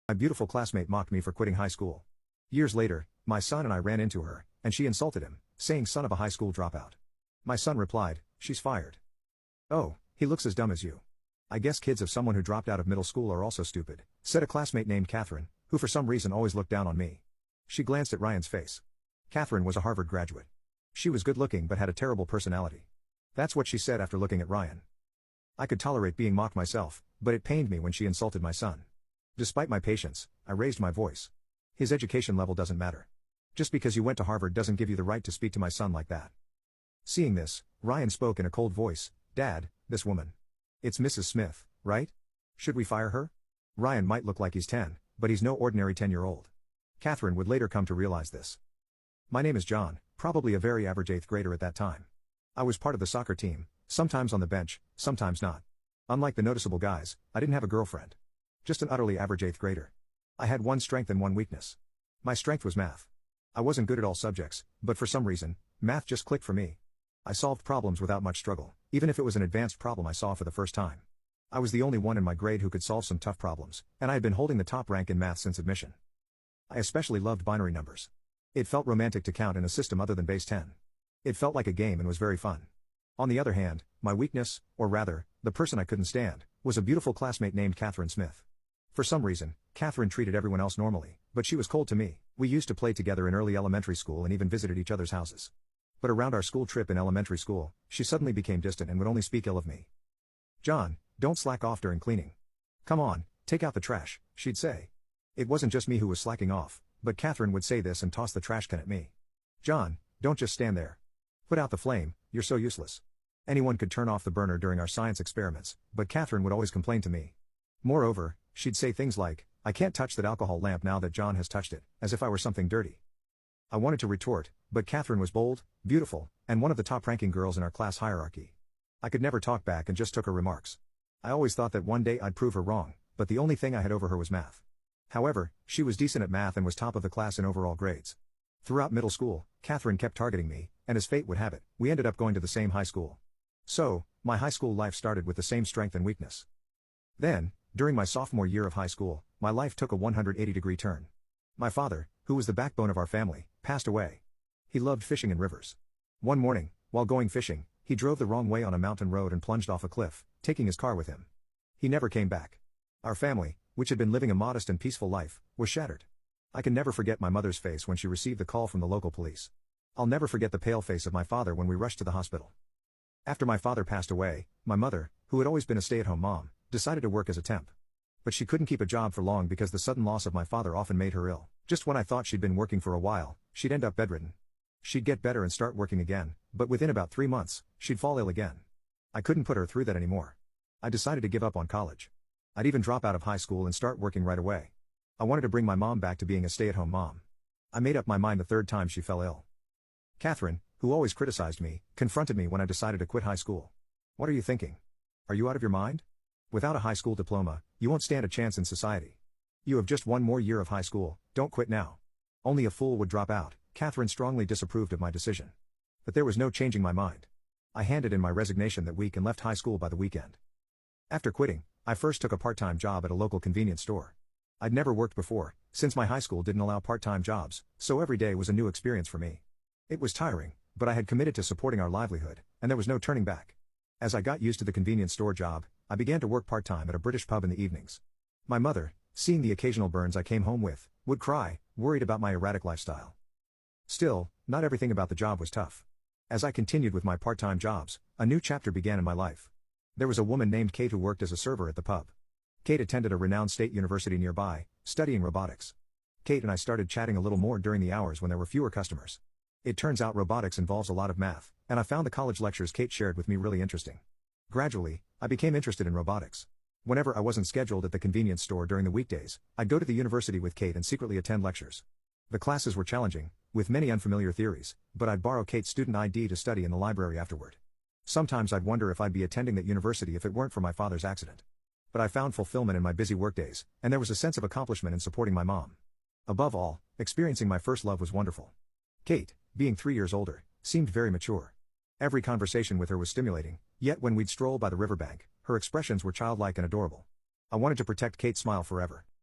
My beautiful classmate mocked me for quitting high school. Years later, my son and I ran into her, and she insulted him, saying son of a high school dropout. My son replied, she's fired. Oh, he looks as dumb as you. I guess kids of someone who dropped out of middle school are also stupid, said a classmate named Catherine, who for some reason always looked down on me. She glanced at Ryan's face. Catherine was a Harvard graduate. She was good looking but had a terrible personality. That's what she said after looking at Ryan. I could tolerate being mocked myself, but it pained me when she insulted my son. Despite my patience, I raised my voice. His education level doesn't matter. Just because you went to Harvard doesn't give you the right to speak to my son like that. Seeing this, Ryan spoke in a cold voice, Dad, this woman. It's Mrs. Smith, right? Should we fire her? Ryan might look like he's 10, but he's no ordinary 10-year-old. Catherine would later come to realize this. My name is John, probably a very average 8th grader at that time. I was part of the soccer team, sometimes on the bench, sometimes not. Unlike the noticeable guys, I didn't have a girlfriend. Just an utterly average 8th grader. I had one strength and one weakness. My strength was math. I wasn't good at all subjects, but for some reason, math just clicked for me. I solved problems without much struggle, even if it was an advanced problem I saw for the first time. I was the only one in my grade who could solve some tough problems, and I had been holding the top rank in math since admission. I especially loved binary numbers. It felt romantic to count in a system other than base 10. It felt like a game and was very fun. On the other hand, my weakness, or rather, the person I couldn't stand, was a beautiful classmate named Catherine Smith. For some reason, Catherine treated everyone else normally, but she was cold to me. We used to play together in early elementary school and even visited each other's houses. But around our school trip in elementary school, she suddenly became distant and would only speak ill of me. John, don't slack off during cleaning. Come on, take out the trash, she'd say. It wasn't just me who was slacking off, but Catherine would say this and toss the trash can at me. John, don't just stand there. Put out the flame, you're so useless. Anyone could turn off the burner during our science experiments, but Catherine would always complain to me. Moreover, she'd say things like, I can't touch that alcohol lamp now that John has touched it, as if I were something dirty. I wanted to retort, but Catherine was bold, beautiful, and one of the top-ranking girls in our class hierarchy. I could never talk back and just took her remarks. I always thought that one day I'd prove her wrong, but the only thing I had over her was math. However, she was decent at math and was top of the class in overall grades. Throughout middle school, Catherine kept targeting me, and as fate would have it, we ended up going to the same high school. So, my high school life started with the same strength and weakness. Then, during my sophomore year of high school, my life took a 180-degree turn. My father, who was the backbone of our family, passed away. He loved fishing in rivers. One morning, while going fishing, he drove the wrong way on a mountain road and plunged off a cliff, taking his car with him. He never came back. Our family, which had been living a modest and peaceful life, was shattered. I can never forget my mother's face when she received the call from the local police. I'll never forget the pale face of my father when we rushed to the hospital. After my father passed away, my mother, who had always been a stay-at-home mom, decided to work as a temp. But she couldn't keep a job for long because the sudden loss of my father often made her ill. Just when I thought she'd been working for a while, she'd end up bedridden. She'd get better and start working again, but within about 3 months, she'd fall ill again. I couldn't put her through that anymore. I decided to give up on college. I'd even drop out of high school and start working right away. I wanted to bring my mom back to being a stay-at-home mom. I made up my mind the 3rd time she fell ill. Catherine, who always criticized me, confronted me when I decided to quit high school. What are you thinking? Are you out of your mind? Without a high school diploma, you won't stand a chance in society. You have just one more year of high school, don't quit now. Only a fool would drop out. Catherine strongly disapproved of my decision. But there was no changing my mind. I handed in my resignation that week and left high school by the weekend. After quitting, I first took a part-time job at a local convenience store. I'd never worked before, since my high school didn't allow part-time jobs, so every day was a new experience for me. It was tiring, but I had committed to supporting our livelihood, and there was no turning back. As I got used to the convenience store job, I began to work part-time at a British pub in the evenings. My mother, seeing the occasional burns I came home with, would cry, worried about my erratic lifestyle. Still, not everything about the job was tough. As I continued with my part-time jobs, a new chapter began in my life. There was a woman named Kate who worked as a server at the pub. Kate attended a renowned state university nearby, studying robotics. Kate and I started chatting a little more during the hours when there were fewer customers. It turns out robotics involves a lot of math, and I found the college lectures Kate shared with me really interesting. Gradually, I became interested in robotics. Whenever I wasn't scheduled at the convenience store during the weekdays, I'd go to the university with Kate and secretly attend lectures. The classes were challenging, with many unfamiliar theories, but I'd borrow Kate's student ID to study in the library afterward. Sometimes I'd wonder if I'd be attending that university if it weren't for my father's accident. But I found fulfillment in my busy workdays, and there was a sense of accomplishment in supporting my mom. Above all, experiencing my first love was wonderful. Kate, being 3 years older, seemed very mature. Every conversation with her was stimulating, yet when we'd stroll by the riverbank, her expressions were childlike and adorable. I wanted to protect Kate's smile forever.